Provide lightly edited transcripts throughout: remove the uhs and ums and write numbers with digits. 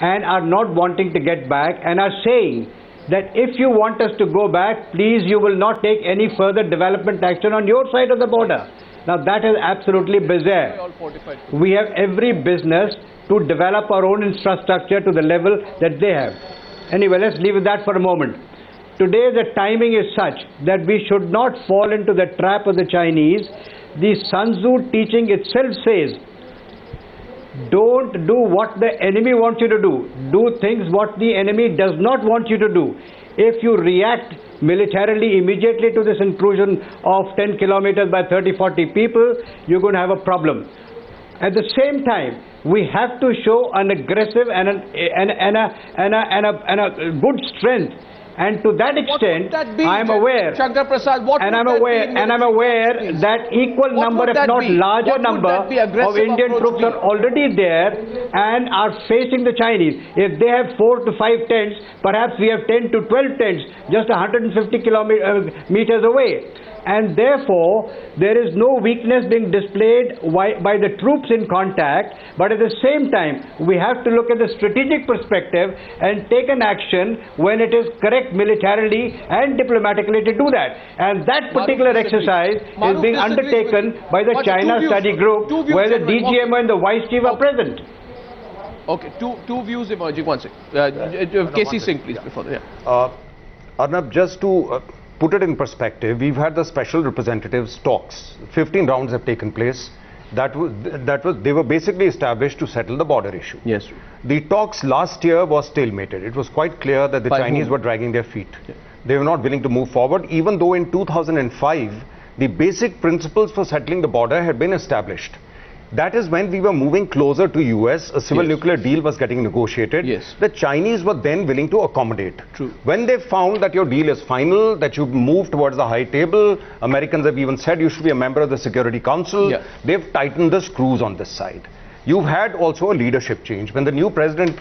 and are not wanting to get back and are saying that if you want us to go back, please, you will not take any further development action on your side of the border. Now that is absolutely bizarre. We have every business to develop our own infrastructure to the level that they have. Anyway, let's leave that for a moment. Today the timing is such that we should not fall into the trap of the Chinese. The Sun Tzu teaching itself says, don't do what the enemy wants you to do. Do things what the enemy does not want you to do. If you react militarily immediately to this intrusion of 10 kilometers by 30-40 people, you're going to have a problem. At the same time, we have to show an aggressive and a good strength. And to that extent, I am aware, Shankar Prasad, I'm aware that equal number, if not larger number, of Indian troops are already there and are facing the Chinese. If they have 4 to 5 tents, perhaps we have 10 to 12 tents, just 150 meters away. And therefore, there is no weakness being displayed by the troops in contact, but at the same time, we have to look at the strategic perspective and take an action when it is correct militarily and diplomatically to do that. And that particular exercise is being undertaken by the China Study Group, where the DGMO and the Vice Chief are present. Okay, two views emerging. One second. KC Singh, please, before that. Arnab, just to put it in perspective, we've had the special representatives talks. 15 rounds have taken place. They were basically established to settle the border issue. Yes. The talks last year was stalemated. It was quite clear that the Chinese were dragging their feet. Yeah. They were not willing to move forward, even though in 2005, the basic principles for settling the border had been established. That is when we were moving closer to US, a civil nuclear deal was getting negotiated. Yes. The Chinese were then willing to accommodate. True. When they found that your deal is final, that you've moved towards the high table, Americans have even said you should be a member of the Security Council, they've tightened the screws on this side. You've had also a leadership change. When the new president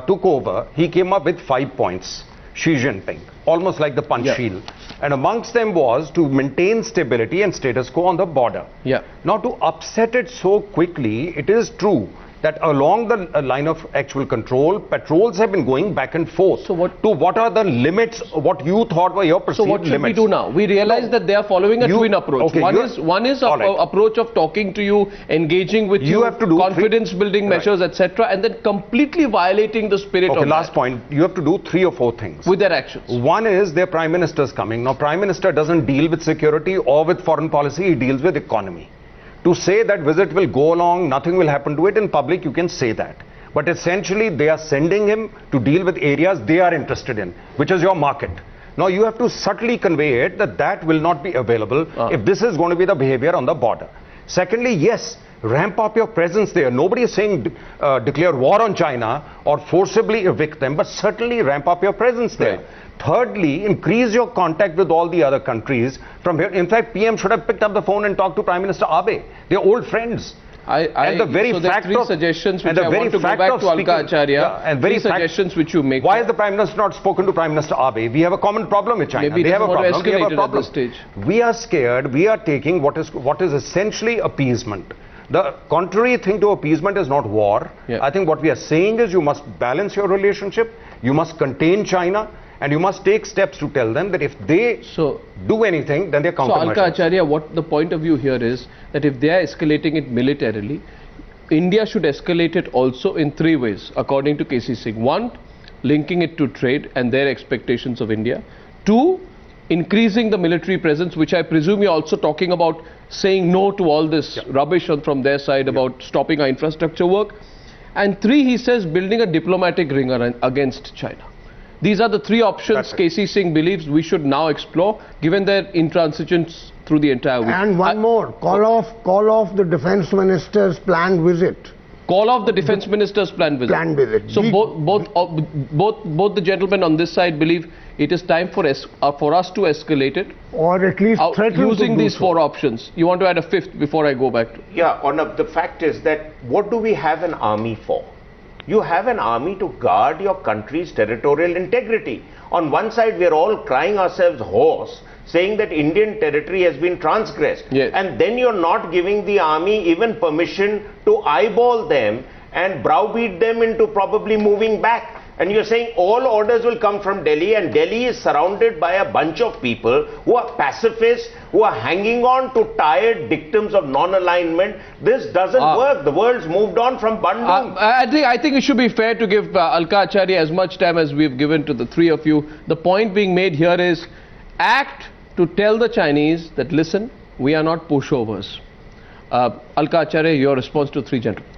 took over, he came up with 5 points. Xi Jinping, almost like the punch shield. And amongst them was to maintain stability and status quo on the border. Now, to upset it so quickly, it is true that along the line of actual control, patrols have been going back and forth. So what are the limits, what you thought were your perceived limits? So what should we do now? We realize that they are following a twin approach. Okay, one is approach of talking to you, engaging with you, have to do confidence building measures, etc., and then completely violating the spirit of last point, you have to do 3 or 4 things. With their actions. One is their Prime Minister's coming. Now, Prime Minister doesn't deal with security or with foreign policy, he deals with economy. To say that visit will go along, nothing will happen to it in public, you can say that. But essentially, they are sending him to deal with areas they are interested in, which is your market. Now, you have to subtly convey it that that will not be available if this is going to be the behavior on the border. Secondly, yes, ramp up your presence there. Nobody is saying declare war on China or forcibly evict them, but certainly ramp up your presence there. Right. Thirdly, increase your contact with all the other countries from here. In fact, PM should have picked up the phone and talked to Prime Minister Abe. They're old friends. And the very fact of suggestions which I want to go back to Alka Acharya, and very suggestions which you make. Why has the Prime Minister not spoken to Prime Minister Abe? We have a common problem with China. Maybe they have a problem. We have a problem. At this stage. We are scared. We are taking what is essentially appeasement. The contrary thing to appeasement is not war. I think what we are saying is you must balance your relationship. You must contain China. And you must take steps to tell them that if they do anything, then they're countermeasures. So, Alka Acharya, what the point of view here is that if they are escalating it militarily, India should escalate it also in 3 ways, according to KC Singh. 1, linking it to trade and their expectations of India. 2, increasing the military presence, which I presume you're also talking about saying no to all this rubbish from their side about stopping our infrastructure work. And 3, he says, building a diplomatic ring against China. These are the 3 options KC Singh believes we should now explore, given their intransigence through the entire week. And one more, call off the Defence Minister's planned visit. Call off the Defence Minister's planned visit. So both the gentlemen on this side believe it is time for us to escalate it, or at least threaten using these 4 options. You want to add a 5th before I go back to? Yeah, Arnab, the fact is that what do we have an army for? You have an army to guard your country's territorial integrity. On one side, we are all crying ourselves hoarse, saying that Indian territory has been transgressed. And then you're not giving the army even permission to eyeball them and browbeat them into probably moving back. And you're saying all orders will come from Delhi, and Delhi is surrounded by a bunch of people who are pacifists, who are hanging on to tired dictums of non-alignment. This doesn't work. The world's moved on from Bandung. I think it should be fair to give Alka Acharya as much time as we've given to the three of you. The point being made here is act to tell the Chinese that, listen, we are not pushovers. Alka Acharya, your response to three gentlemen.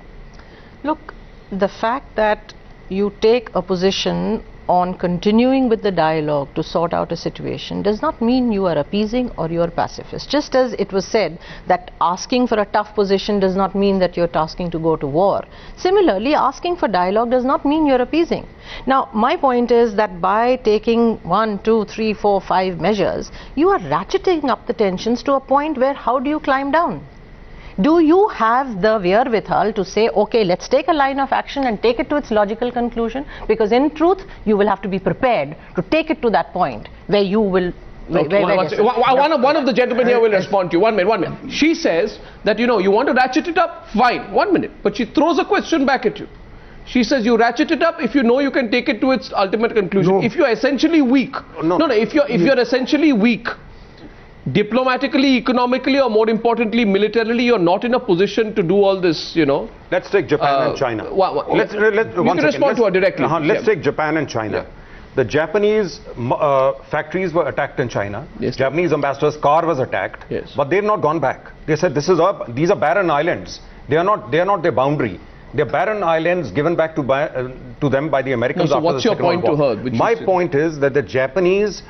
Look, the fact that you take a position on continuing with the dialogue to sort out a situation does not mean you are appeasing or you are pacifist. Just as it was said that asking for a tough position does not mean that you're asking to go to war. Similarly, asking for dialogue does not mean you're appeasing. Now, my point is that by taking 1, 2, 3, 4, 5 measures, you are ratcheting up the tensions to a point where how do you climb down? Do you have the wherewithal to say, okay, let's take a line of action and take it to its logical conclusion? Because in truth, you will have to be prepared to take it to that point where you will... One of the gentlemen here will respond to you. 1 minute. She says that, you know, you want to ratchet it up? Fine. 1 minute. But she throws a question back at you. She says you ratchet it up if you know you can take it to its ultimate conclusion. No. If you're essentially weak... if you're essentially weak... diplomatically, economically, or more importantly, militarily, you're not in a position to do all this, you know. Let's take Japan and China. Let's respond to her directly. Let's take Japan and China. Yeah. The Japanese factories were attacked in China. Yes. Japanese ambassador's car was attacked. Yes. But they've not gone back. They said these are barren islands. They are not their boundary. They're barren islands given back to them by the Americans. So what's your point to her? My point is that the Japanese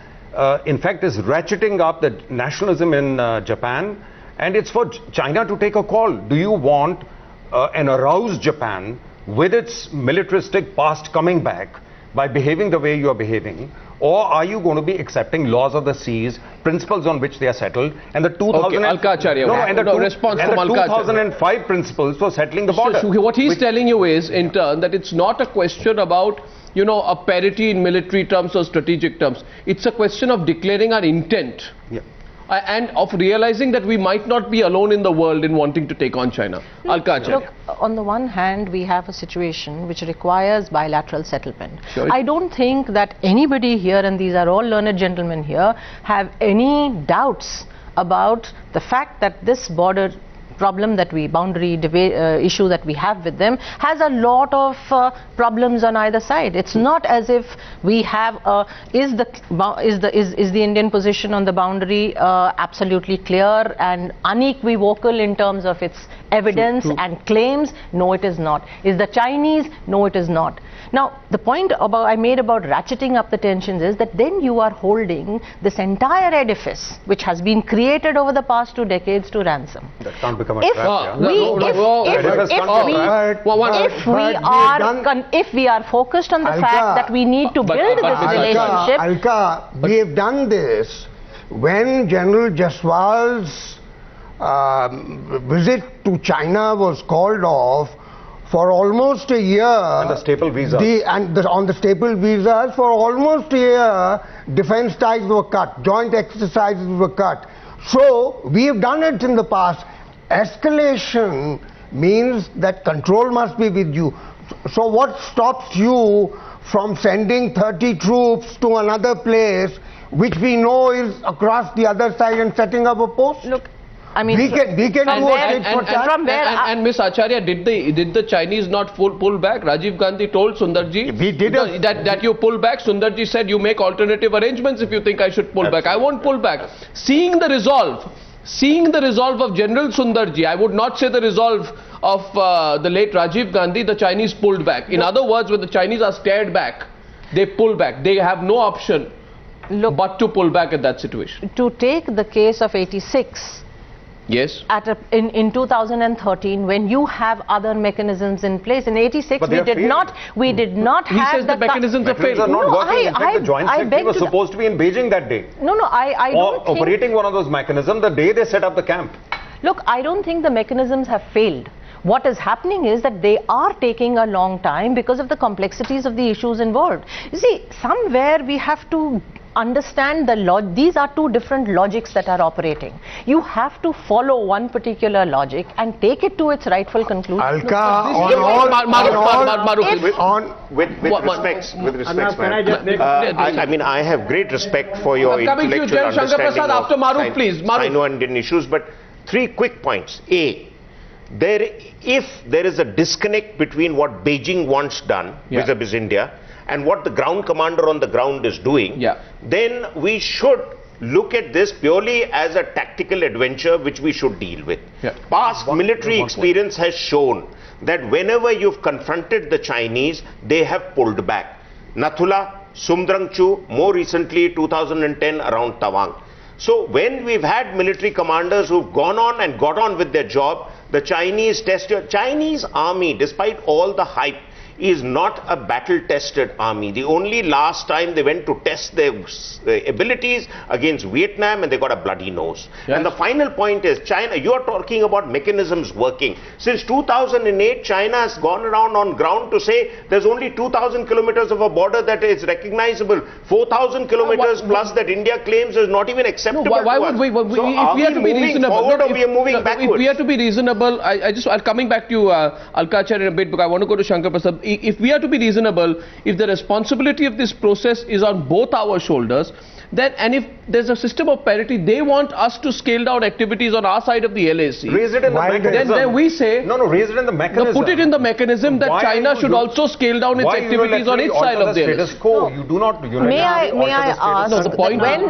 in fact is ratcheting up the nationalism in Japan, and it's for China to take a call. Do you want an aroused Japan with its militaristic past coming back by behaving the way you are behaving, or are you going to be accepting laws of the seas, principles on which they are settled, and the 2005 principles for settling the border? So what he's telling you is, in turn, that it's not a question about, you know, a parity in military terms or strategic terms. It's a question of declaring our intent. Yeah. And of realizing that we might not be alone in the world in wanting to take on China. Alka Acharya. Look, on the one hand, we have a situation which requires bilateral settlement. Sure. I don't think that anybody here, and these are all learned gentlemen here, have any doubts about the fact that this border problem that boundary issue that we have with them has a lot of problems on either side. It's not as if we have is the Indian position on the boundary absolutely clear and unequivocal in terms of its evidence and claims? No, it is not. Is the Chinese? No, it is not. Now, the point I made about ratcheting up the tensions is that then you are holding this entire edifice which has been created over the past 2 decades to ransom. That can't become a trap. If we are focused on the fact that we need to build this relationship... Alka, we have done this when General Jaiswal's visit to China was called off. For almost a year, and the staple visas. On the staple visas, for almost a year, defense ties were cut, joint exercises were cut. So, we have done it in the past. Escalation means that control must be with you. So, what stops you from sending 30 troops to another place, which we know is across the other side, and setting up a post? Look, I mean, we can do it for time. And Ms. Acharya, did the Chinese not pull back? Rajiv Gandhi told Sundarji that you pull back. Sundarji said you make alternative arrangements if you think I should pull back. I won't pull back. Seeing the resolve of General Sundarji, I would not say the resolve of the late Rajiv Gandhi, the Chinese pulled back. In other words, when the Chinese are stared back, they pull back. They have no option but to pull back at that situation. To take the case of 86. Yes. In 2013, when you have other mechanisms in place, in 86 we did not have. He says the mechanisms are failing. Are not working. In fact, the joint secretary was supposed to be in Beijing that day. I don't think operating one of those mechanisms the day they set up the camp. Look, I don't think the mechanisms have failed. What is happening is that they are taking a long time because of the complexities of the issues involved. You see, somewhere we have to understand these are two different logics that are operating. You have to follow one particular logic and take it to its rightful conclusion. Alka, with respect, I mean, I have great respect for your intellectual understanding after Maruf, please. Sino-Indian issues, but 3 quick points. A, if there is a disconnect between what Beijing wants done vis-a-vis India and what the ground commander on the ground is doing, then we should look at this purely as a tactical adventure which we should deal with. Past military experience has shown that whenever you've confronted the Chinese, they have pulled back. Nathula, Sumdrungchu, more recently 2010 around Tawang. So when we've had military commanders who've gone on and got on with their job, the Chinese Chinese army, despite all the hype, is not a battle-tested army. The only last time they went to test their abilities against Vietnam, and they got a bloody nose. And the final point is, China, you are talking about mechanisms working. Since 2008, China has gone around on ground to say there's only 2,000 kilometers of a border that is recognizable. 4,000 kilometers plus that India claims is not even acceptable. Why would we? So if we are to be reasonable, forward, or we are moving backwards? If we are to be reasonable, I'm coming back to you, Alka in a bit, because I want to go to Shankar Prasad. If we are to be reasonable, if the responsibility of this process is on both our shoulders, then, and if there's a system of parity, they want us to scale down activities on our side of the LAC. Raise it in the mechanism. Then we say, no, raise it in the mechanism. Put it in the mechanism that China should also scale down its activities on its side of the status quo. You do not. May I ask,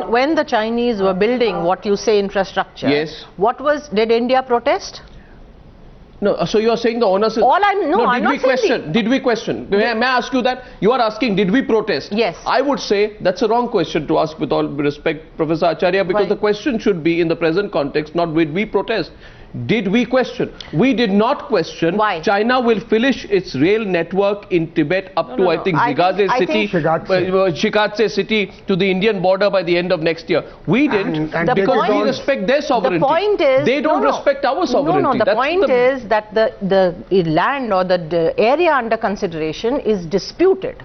when the Chinese were building what you say infrastructure, did India protest? No, so you are saying the onus is... I'm not saying... Did we question? May I ask you that? You are asking, did we protest? Yes. I would say that's a wrong question to ask, with all respect, Professor Acharya, because the question should be in the present context, not did we protest. Did we question? We did not question. Why? China will finish its rail network in Tibet up to, I think, Shigatse city to the Indian border by the end of next year. We didn't, because we respect their sovereignty. The point is... They don't respect our sovereignty. The point is that the land or the area under consideration is disputed.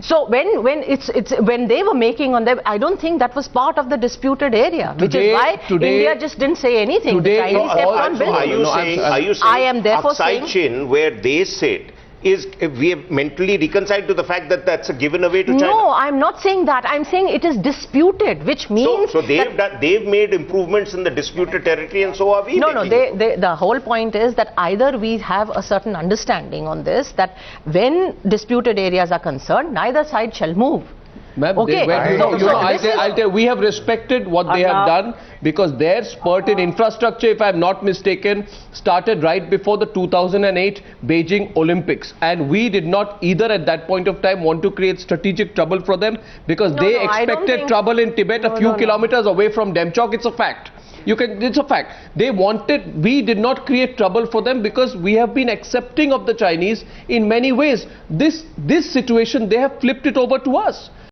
So when they were making on them, I don't think that was part of the disputed area, which is why India just didn't say anything. The Chinese kept on building. Are you saying I am therefore saying Aksai Chin, where they sit, we have mentally reconciled to the fact that that's a given away to China? No, I'm not saying that. I'm saying it is disputed, which means... So they've made improvements in the disputed territory, and so are we. The whole point is that either we have a certain understanding on this, that when disputed areas are concerned, neither side shall move. I'll tell you, we have respected what they have done, because their spurt in infrastructure, if I'm not mistaken, started right before the 2008 Beijing Olympics, and we did not either at that point of time want to create strategic trouble for them, because they expected trouble in Tibet a few kilometers away from Demchok. It's a fact. It's a fact. We did not create trouble for them because we have been accepting of the Chinese in many ways. This situation, they have flipped it over to us.